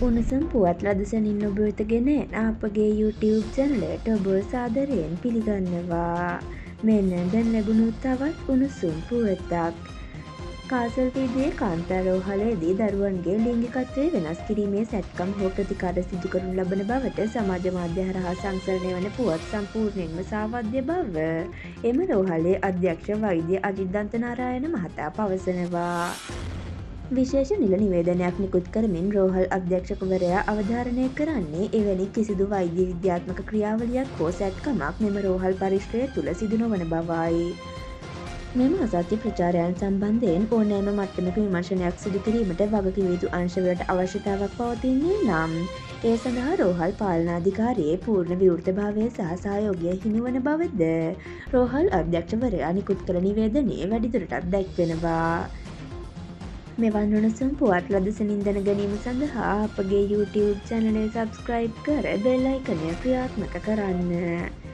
උණුසුම් පුවත් ලදසනින් ඔබ වෙතගෙන එන අපගේ YouTube චැනලයට ඔබ සාදරයෙන් පිළිගන්නවා. මෙන්න දැන් ලැබුණු තවත් උණුසුම් පුවතක්. කාසල් වීදියේ කාන්තා රෝහලේදී දරුවන්ගේ ලිංගිකත්වය වෙනස් කිරීමේ සැත්කම් හෝ ප්‍රතිකාර සිදු කරනු ලබන බවට සමාජ මාධ්‍ය හරහා සංසරණය වන පුවත් සම්පූර්ණයෙන්ම සාවද්‍ය බව එම රෝහලේ අධ්‍යක්ෂ වෛද්‍ය අජිත් දන්තනාරායන මහතා පවසනවා. විශේෂ නිල නිවේදනයක් නිකුත් කරමින් රෝහල් අධ්‍යක්ෂකවරයා අවධාරණය කරන්නේ එවැනි කිසිදු වෛද්‍ය විද්‍යාත්මක ක්‍රියාවලියක් හෝ සැත්කමක් මෙම රෝහල් පරිශ්‍රය තුළ සිදු නොවන බවයි. මෙම අසත්‍ය ප්‍රචාරයන් සම්බන්ධයෙන් ඕනෑම මට්ටමක විමර්ශනයක් සිදු කිරීමට වගකිව යුතු අංශවලට අවශ්‍යතාවක් පවතින්නේ නම් ඒ සඳහා රෝහල් පාලනාධිකාරියේ පූර්ණ විවෘතභාවය සහ සහයෝගය හිමිවන බවද රෝහල් අධ්‍යක්ෂවරයා නිකුත් කළ නිවේදනයේ වැඩිදුරටත් දැක්වෙනවා. මෙවන් උණුසුම් පුවත් ලදසනින් දැන ගැනීම සඳහා අපගේ YouTube චැනලය සබ්ස්ක්‍රයිබ් කර බෙල් අයිකනය ක්‍රියාත්මක කරන්න.